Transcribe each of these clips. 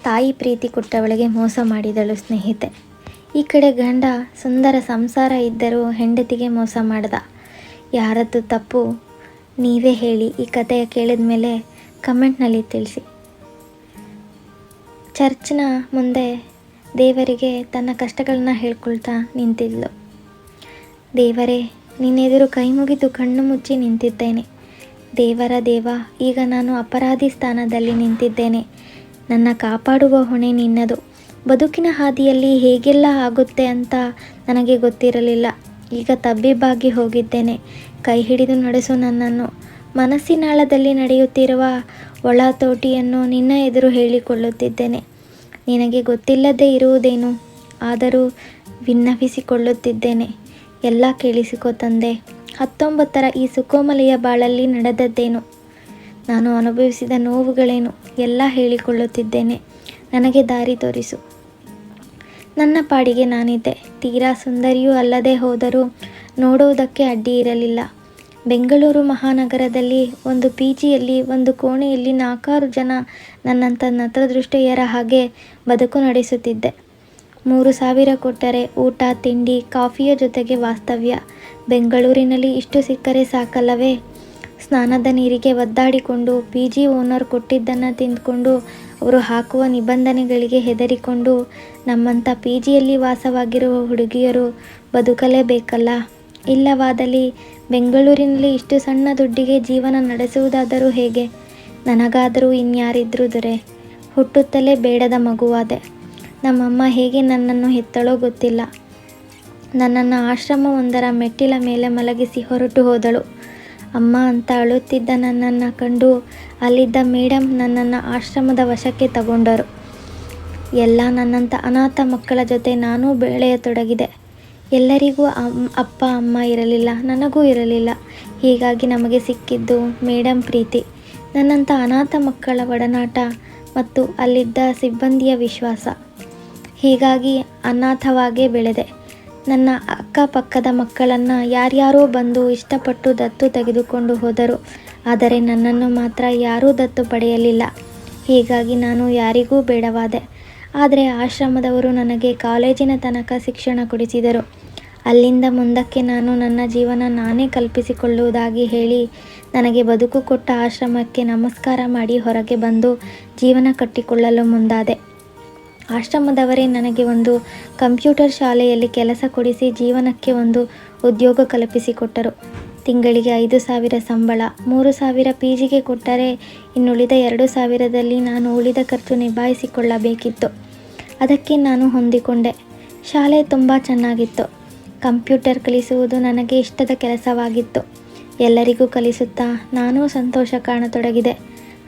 ತಾಯಿ ಪ್ರೀತಿ ಕೊಟ್ಟವಳಿಗೆ ಮೋಸ ಮಾಡಿದಳು ಸ್ನೇಹಿತೆ. ಈ ಕಡೆ ಗಂಡ ಸುಂದರ ಸಂಸಾರ ಇದ್ದರೂ ಹೆಂಡತಿಗೆ ಮೋಸ ಮಾಡ್ದ. ಯಾರದ್ದು ತಪ್ಪು ನೀವೇ ಹೇಳಿ. ಈ ಕಥೆಯ ಕೇಳಿದ ಮೇಲೆ ಕಮೆಂಟ್ನಲ್ಲಿ ತಿಳಿಸಿ. ಚರ್ಚ್ನ ಮುಂದೆ ದೇವರಿಗೆ ತನ್ನ ಕಷ್ಟಗಳನ್ನ ಹೇಳ್ಕೊಳ್ತಾ ನಿಂತಿದ್ಲು. ದೇವರೇ, ನಿನ್ನೆದುರು ಕೈ ಮುಗಿದು ಕಣ್ಣು ಮುಚ್ಚಿ ನಿಂತಿದ್ದೇನೆ. ದೇವರ ದೇವ, ಈಗ ನಾನು ಅಪರಾಧಿ ಸ್ಥಾನದಲ್ಲಿ ನಿಂತಿದ್ದೇನೆ. ನನ್ನ ಕಾಪಾಡುವ ಹೊಣೆ ನಿನ್ನದು. ಬದುಕಿನ ಹಾದಿಯಲ್ಲಿ ಹೇಗೆಲ್ಲ ಆಗುತ್ತೆ ಅಂತ ನನಗೆ ಗೊತ್ತಿರಲಿಲ್ಲ. ಈಗ ತಬ್ಬಿಬ್ಬಾಗಿ ಹೋಗಿದ್ದೇನೆ. ಕೈ ಹಿಡಿದು ನಡೆಸು ನನ್ನನ್ನು. ಮನಸ್ಸಿನಾಳದಲ್ಲಿ ನಡೆಯುತ್ತಿರುವ ಒಳತೋಟಿಯನ್ನು ನಿನ್ನ ಎದುರು ಹೇಳಿಕೊಳ್ಳುತ್ತಿದ್ದೇನೆ. ನಿನಗೆ ಗೊತ್ತಿಲ್ಲದೆ ಇರುವುದೇನು, ಆದರೂ ವಿನ್ನವಿಸಿಕೊಳ್ಳುತ್ತಿದ್ದೇನೆ. ಎಲ್ಲ ಕೇಳಿಸಿಕೊ ತಂದೆ. 19ರ ಈ ಸುಕೋಮಲೆಯ ಬಾಳಲ್ಲಿ ನಡೆದದ್ದೇನು, ನಾನು ಅನುಭವಿಸಿದ ನೋವುಗಳೇನು ಎಲ್ಲ ಹೇಳಿಕೊಳ್ಳುತ್ತಿದ್ದೇನೆ. ನನಗೆ ದಾರಿ ತೋರಿಸು. ನನ್ನ ಪಾಡಿಗೆ ನಾನಿದ್ದೆ. ತೀರಾ ಸುಂದರಿಯೂ ಅಲ್ಲದೆ ಹೋದರೂ ನೋಡುವುದಕ್ಕೆ ಅಡ್ಡಿ ಇರಲಿಲ್ಲ. ಬೆಂಗಳೂರು ಮಹಾನಗರದಲ್ಲಿ ಒಂದು ಪಿಜಿಯಲ್ಲಿ ಒಂದು ಕೋಣೆಯಲ್ಲಿ 4 ಜನ ನನ್ನಂಥ ನತದೃಷ್ಟೆಯರ ಹಾಗೆ ಬದುಕು ನಡೆಸುತ್ತಿದ್ದೆ. 3,000 ಕೊಟ್ಟರೆ ಊಟ, ತಿಂಡಿ, ಕಾಫಿಯ ಜೊತೆಗೆ ವಾಸ್ತವ್ಯ. ಬೆಂಗಳೂರಿನಲ್ಲಿ ಇಷ್ಟು ಸಿಕ್ಕರೆ ಸಾಕಲ್ಲವೇ? ಸ್ನಾನದ ನೀರಿಗೆ ಒದ್ದಾಡಿಕೊಂಡು, ಪಿಜಿ ಓನರ್ ಕೊಟ್ಟಿದ್ದನ್ನು ತಿಂದ್ಕೊಂಡು, ಅವರು ಹಾಕುವ ನಿಬಂಧನೆಗಳಿಗೆ ಹೆದರಿಕೊಂಡು ನಮ್ಮಂಥ ಪಿಜಿಯಲ್ಲಿ ವಾಸವಾಗಿರುವ ಹುಡುಗಿಯರು ಬದುಕಲೇಬೇಕಲ್ಲ. ಇಲ್ಲವಾದಲ್ಲಿ ಬೆಂಗಳೂರಿನಲ್ಲಿ ಇಷ್ಟು ಸಣ್ಣ ದುಡ್ಡಿಗೆ ಜೀವನ ನಡೆಸುವುದಾದರೂ ಹೇಗೆ? ನನಗಾದರೂ ಇನ್ಯಾರಿದ್ರೂ ದೊರೆ. ಹುಟ್ಟುತ್ತಲೇ ಬೇಡದ ಮಗುವಾದೆ. ನಮ್ಮಮ್ಮ ಹೇಗೆ ನನ್ನನ್ನು ಹೆತ್ತಳೋ ಗೊತ್ತಿಲ್ಲ. ನನ್ನನ್ನು ಆಶ್ರಮವೊಂದರ ಮೆಟ್ಟಿಲ ಮೇಲೆ ಮಲಗಿಸಿ ಹೊರಟು ಹೋದಳು. ಅಮ್ಮ ಅಂತ ಅಳುತ್ತಿದ್ದ ನನ್ನನ್ನು ಕಂಡು ಅಲ್ಲಿದ್ದ ಮೇಡಮ್ ನನ್ನನ್ನು ಆಶ್ರಮದ ವಶಕ್ಕೆ ತಗೊಂಡರು. ಎಲ್ಲ ನನ್ನಂಥ ಅನಾಥ ಮಕ್ಕಳ ಜೊತೆ ನಾನೂ ಬೆಳೆಯತೊಡಗಿದೆ. ಎಲ್ಲರಿಗೂ ಅಪ್ಪ ಅಮ್ಮ ಇರಲಿಲ್ಲ, ನನಗೂ ಇರಲಿಲ್ಲ. ಹೀಗಾಗಿ ನಮಗೆ ಸಿಕ್ಕಿದ್ದು ಮೇಡಮ್ ಪ್ರೀತಿ, ನನ್ನಂಥ ಅನಾಥ ಮಕ್ಕಳ ಒಡನಾಟ ಮತ್ತು ಅಲ್ಲಿದ್ದ ಸಿಬ್ಬಂದಿಯ ವಿಶ್ವಾಸ. ಹೀಗಾಗಿ ಅನಾಥವಾಗೇ ಬೆಳೆದೆ. ನನ್ನ ಅಕ್ಕಪಕ್ಕದ ಮಕ್ಕಳನ್ನು ಯಾರ್ಯಾರೋ ಬಂದು ಇಷ್ಟಪಟ್ಟು ದತ್ತು ತೆಗೆದುಕೊಂಡು ಹೋದರು. ಆದರೆ ನನ್ನನ್ನು ಮಾತ್ರ ಯಾರೂ ದತ್ತು ಪಡೆಯಲಿಲ್ಲ. ಹೀಗಾಗಿ ನಾನು ಯಾರಿಗೂ ಬೇಡವಾದೆ. ಆದರೆ ಆಶ್ರಮದವರು ನನಗೆ ಕಾಲೇಜಿನ ತನಕ ಶಿಕ್ಷಣ ಕೊಡಿಸಿದರು. ಅಲ್ಲಿಂದ ಮುಂದಕ್ಕೆ ನಾನು ನನ್ನ ಜೀವನ ನಾನೇ ಕಲ್ಪಿಸಿಕೊಳ್ಳುವುದಾಗಿ ಹೇಳಿ ನನಗೆ ಬದುಕು ಕೊಟ್ಟ ಆಶ್ರಮಕ್ಕೆ ನಮಸ್ಕಾರ ಮಾಡಿ ಹೊರಗೆ ಬಂದು ಜೀವನ ಕಟ್ಟಿಕೊಳ್ಳಲು ಮುಂದಾದೆ. ಆಶ್ರಮದವರೇ ನನಗೆ ಒಂದು ಕಂಪ್ಯೂಟರ್ ಶಾಲೆಯಲ್ಲಿ ಕೆಲಸ ಕೊಡಿಸಿ ಜೀವನಕ್ಕೆ ಒಂದು ಉದ್ಯೋಗ ಕಲ್ಪಿಸಿಕೊಟ್ಟರು. ತಿಂಗಳಿಗೆ 5,000 ಸಂಬಳ, 3,000 ಪಿಜಿಗೆ ಕೊಟ್ಟರೆ ಇನ್ನುಳಿದ 2,000ದಲ್ಲಿ ನಾನು ಉಳಿದ ಖರ್ಚು ನಿಭಾಯಿಸಿಕೊಳ್ಳಬೇಕಿತ್ತು. ಅದಕ್ಕೆ ನಾನು ಹೊಂದಿಕೊಂಡೆ. ಶಾಲೆ ತುಂಬ ಚೆನ್ನಾಗಿತ್ತು. ಕಂಪ್ಯೂಟರ್ ಕಲಿಸುವುದು ನನಗೆ ಇಷ್ಟದ ಕೆಲಸವಾಗಿತ್ತು. ಎಲ್ಲರಿಗೂ ಕಲಿಸುತ್ತಾ ನಾನೂ ಸಂತೋಷ ಕಾಣತೊಡಗಿದೆ.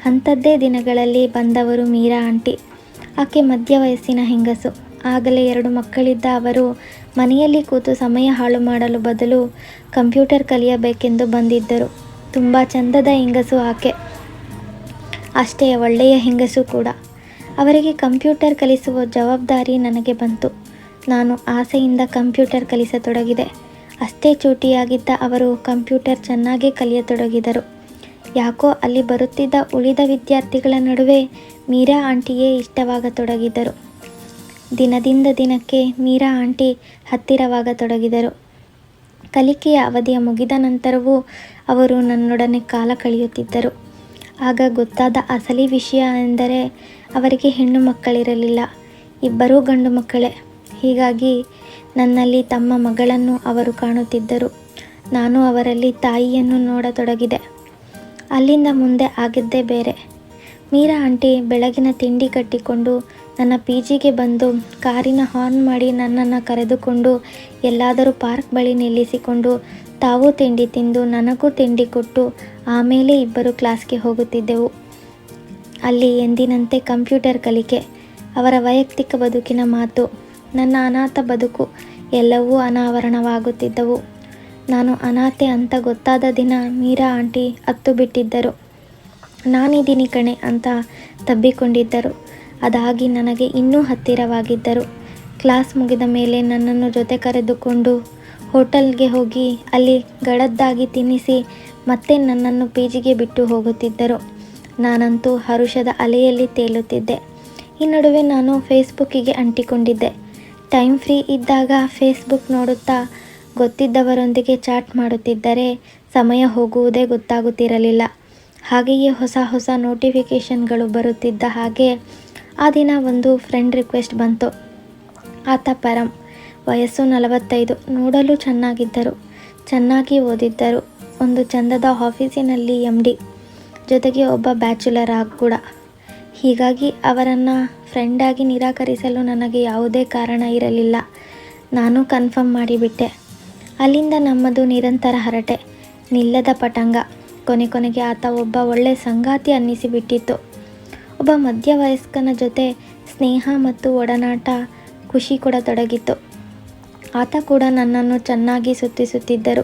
ಅಂಥದ್ದೇ ದಿನಗಳಲ್ಲಿ ಬಂದವರು ಮೀರಾ ಆಂಟಿ. ಆಕೆ ಮಧ್ಯ ವಯಸ್ಸಿನ ಹೆಂಗಸು. ಆಗಲೇ 2 ಮಕ್ಕಳಿದ್ದ ಅವರು ಮನೆಯಲ್ಲಿ ಕೂತು ಸಮಯ ಹಾಳು ಮಾಡಲು ಬದಲು ಕಂಪ್ಯೂಟರ್ ಕಲಿಯಬೇಕೆಂದು ಬಂದಿದ್ದರು. ತುಂಬ ಚಂದದ ಹೆಂಗಸು ಆಕೆ. ಅಷ್ಟೇ ಒಳ್ಳೆಯ ಹೆಂಗಸು ಕೂಡ. ಅವರಿಗೆ ಕಂಪ್ಯೂಟರ್ ಕಲಿಸುವ ಜವಾಬ್ದಾರಿ ನನಗೆ ಬಂತು. ನಾನು ಆಸೆಯಿಂದ ಕಂಪ್ಯೂಟರ್ ಕಲಿಸತೊಡಗಿದೆ. ಅಷ್ಟೇ ಚೂಟಿಯಾಗಿದ್ದ ಅವರು ಕಂಪ್ಯೂಟರ್ ಚೆನ್ನಾಗೇ ಕಲಿಯತೊಡಗಿದರು. ಯಾಕೋ ಅಲ್ಲಿ ಬರುತ್ತಿದ್ದ ಉಳಿದ ವಿದ್ಯಾರ್ಥಿಗಳ ನಡುವೆ ಮೀರಾ ಆಂಟಿಯೇ ಇಷ್ಟವಾಗತೊಡಗಿದರು. ದಿನದಿಂದ ದಿನಕ್ಕೆ ಮೀರಾ ಆಂಟಿ ಹತ್ತಿರವಾಗತೊಡಗಿದರು. ಕಲಿಕೆಯ ಅವಧಿಯ ಮುಗಿದ ನಂತರವೂ ಅವರು ನನ್ನೊಡನೆ ಕಾಲ ಕಳೆಯುತ್ತಿದ್ದರು. ಆಗ ಗೊತ್ತಾದ ಅಸಲಿ ವಿಷಯ ಎಂದರೆ ಅವರಿಗೆ ಹೆಣ್ಣು ಮಕ್ಕಳಿರಲಿಲ್ಲ, ಇಬ್ಬರೂ ಗಂಡು ಮಕ್ಕಳೇ. ಹೀಗಾಗಿ ನನ್ನಲ್ಲಿ ತಮ್ಮ ಮಗಳನ್ನು ಅವರು ಕಾಣುತ್ತಿದ್ದರು. ನಾನು ಅವರಲ್ಲಿ ತಾಯಿಯನ್ನು ನೋಡತೊಡಗಿದೆ. ಅಲ್ಲಿಂದ ಮುಂದೆ ಆಗಿದ್ದೇ ಬೇರೆ. ಮೀರಾ ಆಂಟಿ ಬೆಳಗಿನ ತಿಂಡಿ ಕಟ್ಟಿಕೊಂಡು ನನ್ನ ಪಿಜಿಗೆ ಬಂದು ಕಾರಿನ ಹಾರ್ನ್ ಮಾಡಿ ನನ್ನನ್ನು ಕರೆದುಕೊಂಡು ಎಲ್ಲಾದರೂ ಪಾರ್ಕ್ ಬಳಿ ನಿಲ್ಲಿಸಿಕೊಂಡು ತಾವೂ ತಿಂಡಿ ತಿಂದು ನನಗೂ ತಿಂಡಿ ಕೊಟ್ಟು ಆಮೇಲೆ ಇಬ್ಬರು ಕ್ಲಾಸ್ಗೆ ಹೋಗುತ್ತಿದ್ದೆವು. ಅಲ್ಲಿ ಎಂದಿನಂತೆ ಕಂಪ್ಯೂಟರ್ ಕಲಿಕೆ, ಅವರ ವೈಯಕ್ತಿಕ ಬದುಕಿನ ಮಾತು, ನನ್ನ ಅನಾಥ ಬದುಕು ಎಲ್ಲವೂ ಅನಾವರಣವಾಗುತ್ತಿದ್ದವು. ನಾನು ಅನಾಥೆ ಅಂತ ಗೊತ್ತಾದ ದಿನ ಮೀರಾ ಆಂಟಿ ಅತ್ತು ಬಿಟ್ಟಿದ್ದರು. ನಾನಿದ್ದೀನಿ ಕಣೆ ಅಂತ ತಬ್ಬಿಕೊಂಡಿದ್ದರು. ಅದಾಗಿ ನನಗೆ ಇನ್ನೂ ಹತ್ತಿರವಾಗಿದ್ದರು. ಕ್ಲಾಸ್ ಮುಗಿದ ಮೇಲೆ ನನ್ನನ್ನು ಜೊತೆ ಕರೆದುಕೊಂಡು ಹೋಟೆಲ್ಗೆ ಹೋಗಿ ಅಲ್ಲಿ ಗಡದ್ದಾಗಿ ತಿನ್ನಿಸಿ ಮತ್ತೆ ನನ್ನನ್ನು ಪಿಜಿಗೆ ಬಿಟ್ಟು ಹೋಗುತ್ತಿದ್ದರು. ನಾನಂತೂ ಹರುಷದ ಅಲೆಯಲ್ಲಿ ತೇಲುತ್ತಿದ್ದೆ. ಈ ನಡುವೆ ನಾನು ಫೇಸ್ಬುಕ್ಕಿಗೆ ಅಂಟಿಕೊಂಡಿದ್ದೆ. ಟೈಮ್ ಫ್ರೀ ಇದ್ದಾಗ ಫೇಸ್ಬುಕ್ ನೋಡುತ್ತಾ ಗೊತ್ತಿದ್ದವರೊಂದಿಗೆ ಚಾಟ್ ಮಾಡುತ್ತಿದ್ದರೆ ಸಮಯ ಹೋಗುವುದೇ ಗೊತ್ತಾಗುತ್ತಿರಲಿಲ್ಲ. ಹಾಗೆಯೇ ಹೊಸ ಹೊಸ ನೋಟಿಫಿಕೇಷನ್ಗಳು ಬರುತ್ತಿದ್ದ ಹಾಗೆ ಆ ದಿನ ಒಂದು ಫ್ರೆಂಡ್ ರಿಕ್ವೆಸ್ಟ್ ಬಂತು. ಆತ ಪರಂ, ವಯಸ್ಸು 45, ನೋಡಲು ಚೆನ್ನಾಗಿದ್ದರು, ಚೆನ್ನಾಗಿ ಓದಿದ್ದರು, ಒಂದು ಚಂದದ ಆಫೀಸಿನಲ್ಲಿ MD, ಜೊತೆಗೆ ಒಬ್ಬ ಬ್ಯಾಚುಲರ್ ಕೂಡ. ಹೀಗಾಗಿ ಅವರನ್ನು ಫ್ರೆಂಡಾಗಿ ನಿರಾಕರಿಸಲು ನನಗೆ ಯಾವುದೇ ಕಾರಣ ಇರಲಿಲ್ಲ. ನಾನು ಕನ್ಫರ್ಮ್ ಮಾಡಿಬಿಟ್ಟೆ. ಅಲ್ಲಿಂದ ನಮ್ಮದು ನಿರಂತರ ಹರಟೆ, ನಿಲ್ಲದ ಪಟಂಗ. ಕೊನೆಗೆ ಆತ ಒಬ್ಬ ಒಳ್ಳೆ ಸಂಗಾತಿ ಅನ್ನಿಸಿಬಿಟ್ಟಿತ್ತು. ಒಬ್ಬ ಮಧ್ಯವಯಸ್ಕನ ಜೊತೆ ಸ್ನೇಹ ಮತ್ತು ಒಡನಾಟ ಖುಷಿ ಕೊಡತೊಡಗಿತ್ತು. ಆತ ಕೂಡ ನನ್ನನ್ನು ಚೆನ್ನಾಗಿ ಸುತ್ತಿಸುತ್ತಿದ್ದರು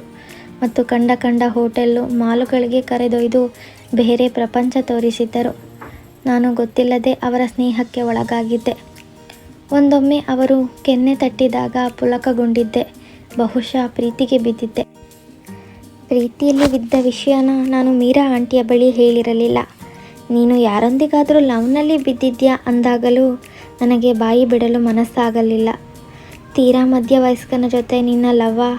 ಮತ್ತು ಕಂಡ ಹೋಟೆಲ್ಲು ಮಾಲುಗಳಿಗೆ ಕರೆದೊಯ್ದು ಬೇರೆ ಪ್ರಪಂಚ ತೋರಿಸಿದ್ದರು. ನಾನು ಗೊತ್ತಿಲ್ಲದೆ ಅವರ ಸ್ನೇಹಕ್ಕೆ ಒಳಗಾಗಿದ್ದೆ. ಒಂದೊಮ್ಮೆ ಅವರು ಕೆನ್ನೆ ತಟ್ಟಿದಾಗ ಪುಳಕಗೊಂಡಿದ್ದೆ. ಬಹುಶಃ ಪ್ರೀತಿಗೆ ಬಿದ್ದಿದ್ದೆ. ಪ್ರೀತಿಯಲ್ಲಿ ಬಿದ್ದ ವಿಷಯನ ನಾನು ಮೀರಾ ಆಂಟಿಯ ಬಳಿ ಹೇಳಿರಲಿಲ್ಲ. ನೀನು ಯಾರೊಂದಿಗಾದರೂ ಲವ್ನಲ್ಲಿ ಬಿದ್ದಿದ್ಯಾ ಅಂದಾಗಲೂ ನನಗೆ ಬಾಯಿ ಬಿಡಲು ಮನಸ್ಸಾಗಲಿಲ್ಲ. ತೀರಾ ಮಧ್ಯವಯಸ್ಕನ ಜೊತೆ ನಿನ್ನ ಲವ್ವಾ?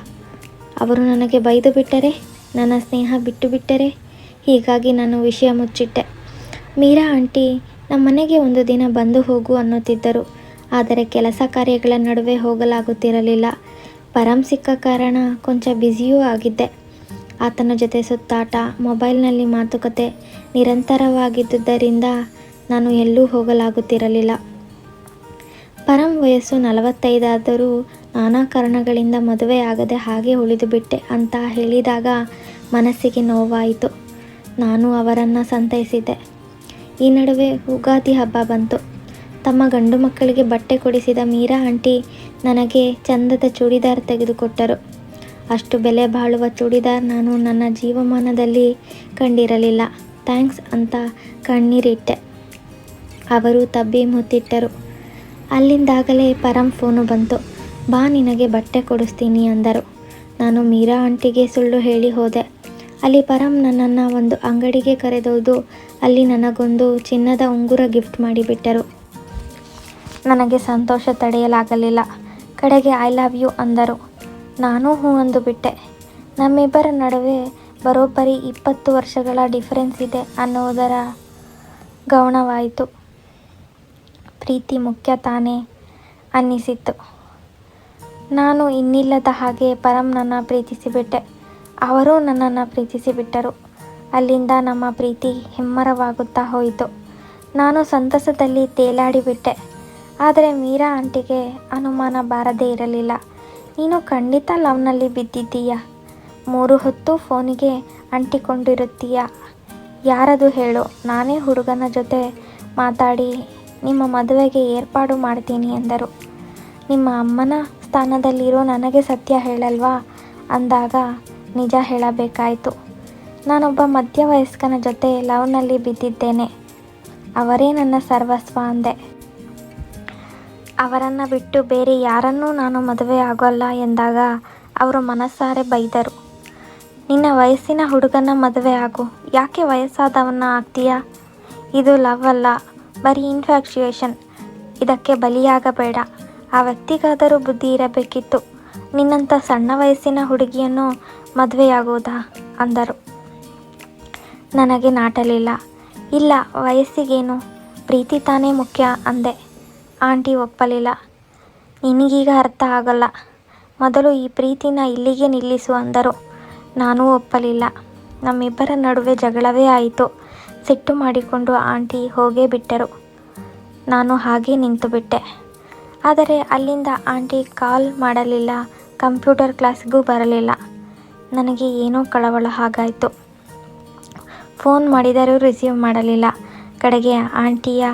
ಅವರು ನನಗೆ ಬೈದು ಬಿಟ್ಟರೆ, ನನ್ನ ಸ್ನೇಹ ಬಿಟ್ಟು ಬಿಟ್ಟರೆ? ಹೀಗಾಗಿ ನಾನು ವಿಷಯ ಮುಚ್ಚಿಟ್ಟೆ. ಮೀರಾ ಆಂಟಿ ನಮ್ಮನೆಗೆ ಒಂದು ದಿನ ಬಂದು ಹೋಗು ಅನ್ನುತ್ತಿದ್ದರು. ಆದರೆ ಕೆಲಸ ಕಾರ್ಯಗಳ ನಡುವೆ ಹೋಗಲಾಗುತ್ತಿರಲಿಲ್ಲ. ಪರಂ ಸಿಕ್ಕ ಕಾರಣ ಕೊಂಚ ಬ್ಯುಸಿಯೂ ಆಗಿದ್ದೆ. ಆತನ ಜೊತೆ ಸುತ್ತಾಟ, ಮೊಬೈಲ್ನಲ್ಲಿ ಮಾತುಕತೆ ನಿರಂತರವಾಗಿದ್ದುದರಿಂದ ನಾನು ಎಲ್ಲೂ ಹೋಗಲಾಗುತ್ತಿರಲಿಲ್ಲ. ಪರಂ ವಯಸ್ಸು 45 ಆದರೂ ನಾನಾ ಕಾರಣಗಳಿಂದ ಮದುವೆಯಾಗದೆ ಹಾಗೆ ಉಳಿದುಬಿಟ್ಟೆ ಅಂತ ಹೇಳಿದಾಗ ಮನಸ್ಸಿಗೆ ನೋವಾಯಿತು. ನಾನು ಅವರನ್ನು ಸಂತೈಸಿದ್ದೆ. ಈ ನಡುವೆ ಯುಗಾದಿ ಹಬ್ಬ ಬಂತು. ತಮ್ಮ ಗಂಡು ಮಕ್ಕಳಿಗೆ ಬಟ್ಟೆ ಕೊಡಿಸಿದ ಮೀರಾ ಆಂಟಿ ನನಗೆ ಚಂದದ ಚೂಡಿದಾರ್ ತೆಗೆದುಕೊಟ್ಟರು. ಅಷ್ಟು ಬೆಲೆ ಬಾಳುವ ಚೂಡಿದಾರ್ ನಾನು ನನ್ನ ಜೀವಮಾನದಲ್ಲಿ ಕಂಡಿರಲಿಲ್ಲ. ಥ್ಯಾಂಕ್ಸ್ ಅಂತ ಕಣ್ಣೀರಿಟ್ಟೆ. ಅವರು ತಬ್ಬಿ ಮುತ್ತಿಟ್ಟರು. ಅಲ್ಲಿಂದಾಗಲೇ ಪರಂ ಫೋನು ಬಂತು. ಬಾ, ನಿನಗೆ ಬಟ್ಟೆ ಕೊಡಿಸ್ತೀನಿ ಅಂದರು. ನಾನು ಮೀರಾ ಆಂಟಿಗೆ ಸುಳ್ಳು ಹೇಳಿ ಹೋದೆ. ಅಲ್ಲಿ ಪರಂ ನನ್ನನ್ನು ಒಂದು ಅಂಗಡಿಗೆ ಕರೆದೊಯ್ದು ಅಲ್ಲಿ ನನಗೊಂದು ಚಿನ್ನದ ಉಂಗುರ ಗಿಫ್ಟ್ ಮಾಡಿಬಿಟ್ಟರು. ನನಗೆ ಸಂತೋಷ ತಡೆಯಲಾಗಲಿಲ್ಲ. ಕಡೆಗೆ ಐ ಲವ್ ಯು ಅಂದರು. ನಾನೂ ಹ್ಞೂ ಅಂದುಬಿಟ್ಟೆ. ನಮ್ಮಿಬ್ಬರ ನಡುವೆ ಬರೋಬ್ಬರಿ 20 ವರ್ಷಗಳ ಡಿಫರೆನ್ಸ್ ಇದೆ ಅನ್ನುವುದರ ಗೌಣವಾಯಿತು. ಪ್ರೀತಿ ಮುಖ್ಯ ತಾನೇ ಅನ್ನಿಸಿತು. ನಾನು ಇನ್ನಿಲ್ಲದ ಹಾಗೆ ಪರಂನನ್ನು ಪ್ರೀತಿಸಿಬಿಟ್ಟೆ. ಅವರೂ ನನ್ನನ್ನು ಪ್ರೀತಿಸಿಬಿಟ್ಟರು. ಅಲ್ಲಿಂದ ನಮ್ಮ ಪ್ರೀತಿ ಹೆಮ್ಮರವಾಗುತ್ತಾ ಹೋಯಿತು. ನಾನು ಸಂತಸದಲ್ಲಿ ತೇಲಾಡಿಬಿಟ್ಟೆ. ಆದರೆ ಮೀರಾ ಆಂಟಿಗೆ ಅನುಮಾನ ಬಾರದೇ ಇರಲಿಲ್ಲ. ನೀನು ಖಂಡಿತ ಲವ್ನಲ್ಲಿ ಬಿದ್ದಿದ್ದೀಯ. 3 ಹೊತ್ತು ಫೋನಿಗೆ ಅಂಟಿಕೊಂಡಿರುತ್ತೀಯ. ಯಾರದು ಹೇಳು, ನಾನೇ ಹುಡುಗನ ಜೊತೆ ಮಾತಾಡಿ ನಿಮ್ಮ ಮದುವೆಗೆ ಏರ್ಪಾಡು ಮಾಡ್ತೀನಿ ಎಂದರು. ನಿಮ್ಮ ಅಮ್ಮನ ಸ್ಥಾನದಲ್ಲಿರೋ ನನಗೆ ಸತ್ಯ ಹೇಳಲ್ವಾ ಅಂದಾಗ ನಿಜ ಹೇಳಬೇಕಾಯಿತು. ನಾನೊಬ್ಬ ಮಧ್ಯವಯಸ್ಕನ ಜೊತೆ ಲವ್ನಲ್ಲಿ ಬಿದ್ದಿದ್ದೇನೆ. ಅವರೇ ನನ್ನ ಸರ್ವಸ್ವ ಅಂದೆ. ಅವರನ್ನು ಬಿಟ್ಟು ಬೇರೆ ಯಾರನ್ನೂ ನಾನು ಮದುವೆ ಆಗೋಲ್ಲ ಎಂದಾಗ ಅವರು ಮನಸ್ಸಾರೆ ಬೈದರು. ನಿನ್ನ ವಯಸ್ಸಿನ ಹುಡುಗನ ಮದುವೆ ಆಗು, ಯಾಕೆ ವಯಸ್ಸಾದವನ್ನ ಆಗ್ತೀಯಾ? ಇದು ಲವ್ ಅಲ್ಲ, ಬರೀ ಇನ್ಫ್ಯಾಕ್ಚುಯೇಷನ್. ಇದಕ್ಕೆ ಬಲಿಯಾಗಬೇಡ. ಆ ವ್ಯಕ್ತಿಗಾದರೂ ಬುದ್ಧಿ ಇರಬೇಕಿತ್ತು. ನಿನ್ನಂಥ ಸಣ್ಣ ವಯಸ್ಸಿನ ಹುಡುಗಿಯನ್ನು ಮದುವೆಯಾಗುವುದಾ ಅಂದರು. ನನಗೆ ನಾಟಲಿಲ್ಲ. ಇಲ್ಲ, ವಯಸ್ಸಿಗೇನು, ಪ್ರೀತಿ ತಾನೇ ಮುಖ್ಯ ಅಂದೆ. ಆಂಟಿ ಒಪ್ಪಲಿಲ್ಲ. ನಿನಗೀಗ ಅರ್ಥ ಆಗಲ್ಲ. ಮೊದಲು ಈ ಪ್ರೀತಿನ ಇಲ್ಲಿಗೆ ನಿಲ್ಲಿಸು ಅಂದರು. ನಾನೂ ಒಪ್ಪಲಿಲ್ಲ. ನಮ್ಮಿಬ್ಬರ ನಡುವೆ ಜಗಳವೇ ಆಯಿತು. ಸಿಟ್ಟು ಮಾಡಿಕೊಂಡು ಆಂಟಿ ಹೋಗೇ ಬಿಟ್ಟರು. ನಾನು ಹಾಗೇ ನಿಂತುಬಿಟ್ಟೆ. ಆದರೆ ಅಲ್ಲಿಂದ ಆಂಟಿ ಕಾಲ್ ಮಾಡಲಿಲ್ಲ, ಕಂಪ್ಯೂಟರ್ ಕ್ಲಾಸಿಗೂ ಬರಲಿಲ್ಲ. ನನಗೆ ಏನೋ ಕಳವಳ ಹಾಗಾಯಿತು. ಫೋನ್ ಮಾಡಿದರೂ ರಿಸೀವ್ ಮಾಡಲಿಲ್ಲ. ಕಡೆಗೆ ಆಂಟಿಯ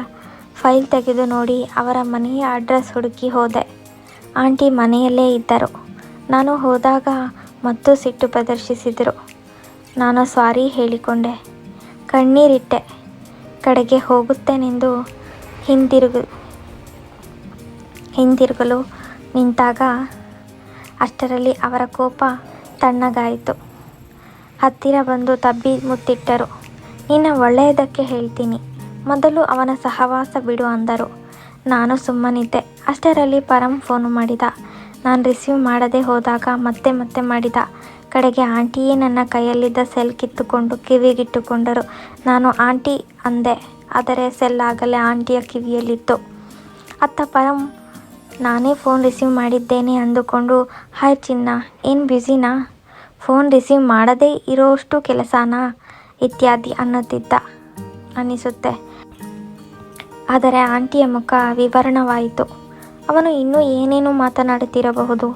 ಫೈಲ್ ತೆಗೆದು ನೋಡಿ ಅವರ ಮನೆಯ ಅಡ್ರೆಸ್ ಹುಡುಕಿ ಹೋದೆ. ಆಂಟಿ ಮನೆಯಲ್ಲೇ ಇದ್ದರು. ನಾನು ಹೋದಾಗ ಮತ್ತು ಸಿಟ್ಟು ಪ್ರದರ್ಶಿಸಿದರು. ನಾನು ಸಾರಿ ಹೇಳಿಕೊಂಡೆ. ಕಣ್ಣೀರಿಟ್ಟೆ. ಕಡೆಗೆ ಹೋಗುತ್ತೇನೆಂದು ಹಿಂದಿರುಗಲು ನಿಂತಾಗ ಅಷ್ಟರಲ್ಲಿ ಅವರ ಕೋಪ ತಣ್ಣಗಾಯಿತು. ಹತ್ತಿರ ಬಂದು ತಬ್ಬಿ ಮುತ್ತಿಟ್ಟರು. ನಿನ್ನ ಒಳ್ಳೆಯದಕ್ಕೆ ಹೇಳ್ತೀನಿ, ಮೊದಲು ಅವನ ಸಹವಾಸ ಬಿಡು ಅಂದರು. ನಾನು ಸುಮ್ಮನಿದ್ದೆ. ಅಷ್ಟರಲ್ಲಿ ಪರಂ ಫೋನು ಮಾಡಿದ. ನಾನು ರಿಸೀವ್ ಮಾಡದೆ ಹೋದಾಗ ಮತ್ತೆ ಮತ್ತೆ ಮಾಡಿದ. ಕಡೆಗೆ ಆಂಟಿಯೇ ನನ್ನ ಕೈಯಲ್ಲಿದ್ದ ಸೆಲ್ ಕಿತ್ತುಕೊಂಡು ಕಿವಿಗಿಟ್ಟುಕೊಂಡರು. ನಾನು ಆಂಟಿ ಅಂದೆ. ಆದರೆ ಸೆಲ್ ಆಗಲೇ ಆಂಟಿಯ ಕಿವಿಯಲ್ಲಿತ್ತು. ಅತ್ತ ಪರಂ ನಾನೇ ಫೋನ್ ರಿಸೀವ್ ಮಾಡಿದ್ದೇನೆ ಅಂದುಕೊಂಡು, ಹಾಯ್ ಚಿನ್ನ, ಏನು ಬ್ಯುಸಿನಾ? ಫೋನ್ ರಿಸೀವ್ ಮಾಡದೇ ಇರೋಷ್ಟು ಕೆಲಸನಾ? ಇತ್ಯಾದಿ ಅನ್ನುತ್ತಿದ್ದ ಅನ್ನಿಸುತ್ತೆ. ಆದರೆ ಆಂಟಿಯ ಮುಖ ವಿವರಣವಾಯಿತು. ಅವನು ಇನ್ನೂ ಏನೇನೋ ಮಾತನಾಡುತ್ತಿರಬಹುದು.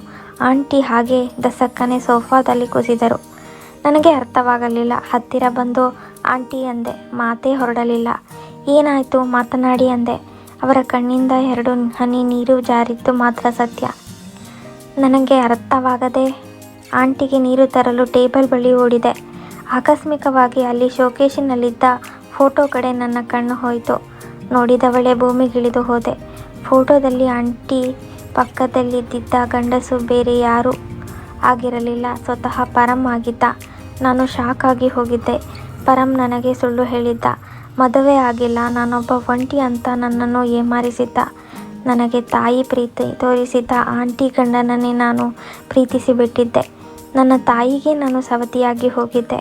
ಆಂಟಿ ಹಾಗೆ ದಸಕ್ಕನೆ ಸೋಫಾದಲ್ಲಿ ಕುಸಿದರು. ನನಗೆ ಅರ್ಥವಾಗಲಿಲ್ಲ. ಹತ್ತಿರ ಬಂದು ಆಂಟಿ ಅಂದೆ. ಮಾತೇ ಹೊರಡಲಿಲ್ಲ. ಏನಾಯಿತು, ಮಾತನಾಡಿ ಅಂದೆ. ಅವರ ಕಣ್ಣಿಂದ 2 ಹನಿ ನೀರು ಜಾರಿದ್ದು ಮಾತ್ರ ಸತ್ಯ. ನನಗೆ ಅರ್ಥವಾಗದೆ ಆಂಟಿಗೆ ನೀರು ತರಲು ಟೇಬಲ್ ಬಳಿ ಓಡಿದೆ. ಆಕಸ್ಮಿಕವಾಗಿ ಅಲ್ಲಿ ಶೋಕೇಶಿನಲ್ಲಿದ್ದ ಫೋಟೋ ಕಡೆ ನನ್ನ ಕಣ್ಣು ಹೋಯಿತು. ನೋಡಿದವಳೆ ಭೂಮಿಗಿಳಿದು ಹೋದೆ. ಫೋಟೋದಲ್ಲಿ ಆಂಟಿ ಪಕ್ಕದಲ್ಲಿದ್ದ ಗಂಡಸು ಬೇರೆ ಯಾರೂ ಆಗಿರಲಿಲ್ಲ, ಸ್ವತಃ ಪರಂ ಆಗಿದ್ದ. ನಾನು ಶಾಕ್ ಆಗಿ ಹೋಗಿದ್ದೆ. ಪರಂ ನನಗೆ ಸುಳ್ಳು ಹೇಳಿದ್ದ. ಮದುವೆ ಆಗಿಲ್ಲ, ನಾನೊಬ್ಬ ಒಂಟಿ ಅಂತ ನನ್ನನ್ನು ಏಮಾರಿಸಿದ್ದ. ನನಗೆ ತಾಯಿ ಪ್ರೀತಿ ತೋರಿಸಿದ್ದ ಆಂಟಿ ಗಂಡನನ್ನೇ ನಾನು ಪ್ರೀತಿಸಿಬಿಟ್ಟಿದ್ದೆ. ನನ್ನ ತಾಯಿಗೆ ನಾನು ಸವತಿಯಾಗಿ ಹೋಗಿದ್ದೆ.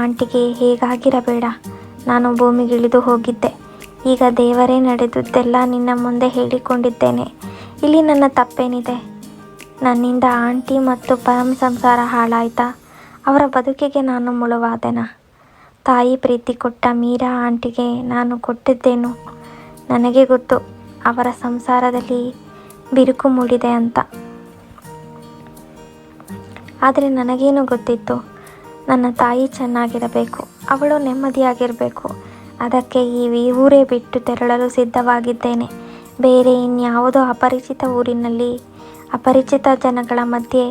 ಆಂಟಿಗೆ ಹೇಗಾಗಿರಬೇಡ. ನಾನು ಭೂಮಿಗಿಳಿದು ಹೋಗಿದ್ದೆ. ಈಗ ದೇವರೇ ನಡೆದುದೆಲ್ಲ ನಿನ್ನ ಮುಂದೆ ಹೇಳಿಕೊಂಡಿದ್ದೇನೆ. ಇಲ್ಲಿ ನನ್ನ ತಪ್ಪೇನಿದೆ? ನನ್ನಿಂದ ಆಂಟಿ ಮತ್ತು ಪರಂ ಸಂಸಾರ ಹಾಳಾಯ್ತಾ? ಅವರ ಬದುಕಿಗೆ ನಾನು ಮುಳುವಾದೆನಾ? ತಾಯಿ ಪ್ರೀತಿ ಕೊಟ್ಟ ಮೀರಾ ಆಂಟಿಗೆ ನಾನು ಕೊಟ್ಟಿದ್ದೇನು? ನನಗೆ ಗೊತ್ತು ಅವರ ಸಂಸಾರದಲ್ಲಿ ಬಿರುಕು ಮೂಡಿದೆ ಅಂತ. ಆದರೆ ನನಗೇನು ಗೊತ್ತಿತ್ತು? ನನ್ನ ತಾಯಿ ಚೆನ್ನಾಗಿರಬೇಕು, ಅವಳು ನೆಮ್ಮದಿಯಾಗಿರಬೇಕು. ಅದಕ್ಕೆ ಈ ಊರೇ ಬಿಟ್ಟು ತೆರಳಲು ಸಿದ್ಧವಾಗಿದ್ದೇನೆ. ಬೇರೆ ಇನ್ಯಾವುದೋ ಅಪರಿಚಿತ ಊರಿನಲ್ಲಿ ಅಪರಿಚಿತ ಜನಗಳ ಮಧ್ಯೆ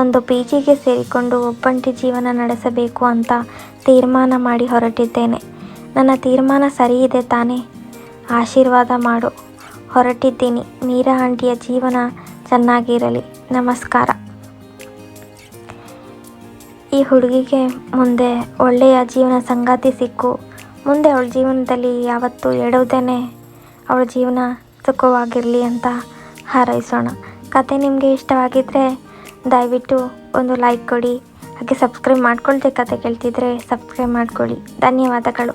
ಒಂದು ಪಿಜಿಗೆ ಸೇರಿಕೊಂಡು ಒಬ್ಬಂಟಿ ಜೀವನ ನಡೆಸಬೇಕು ಅಂತ ತೀರ್ಮಾನ ಮಾಡಿ ಹೊರಟಿದ್ದೇನೆ. ನನ್ನ ತೀರ್ಮಾನ ಸರಿಯಿದೆ ತಾನೇ? ಆಶೀರ್ವಾದ ಮಾಡು. ಹೊರಟಿದ್ದೀನಿ. ಮೀರಾ ಆಂಟಿಯ ಜೀವನ ಚೆನ್ನಾಗಿರಲಿ. ನಮಸ್ಕಾರ. ಈ ಹುಡುಗಿಗೆ ಮುಂದೆ ಒಳ್ಳೆಯ ಜೀವನ ಸಂಗಾತಿ ಸಿಕ್ಕು ಮುಂದೆ ಅವಳ ಜೀವನದಲ್ಲಿ ಯಾವತ್ತೂ ಎಡುವುದೇನೆ ಅವಳ ಜೀವನ ಸುಖವಾಗಿರಲಿ ಅಂತ ಹಾರೈಸೋಣ. ಕತೆ ನಿಮಗೆ ಇಷ್ಟವಾಗಿದ್ದರೆ ದಯವಿಟ್ಟು ಒಂದು ಲೈಕ್ ಕೊಡಿ. ಹಾಗೆ ಸಬ್ಸ್ಕ್ರೈಬ್ ಮಾಡ್ಕೊಳ್ದೆ ಕತೆ ಕೇಳ್ತಿದ್ರೆ ಸಬ್ಸ್ಕ್ರೈಬ್ ಮಾಡ್ಕೊಳ್ಳಿ. ಧನ್ಯವಾದಗಳು.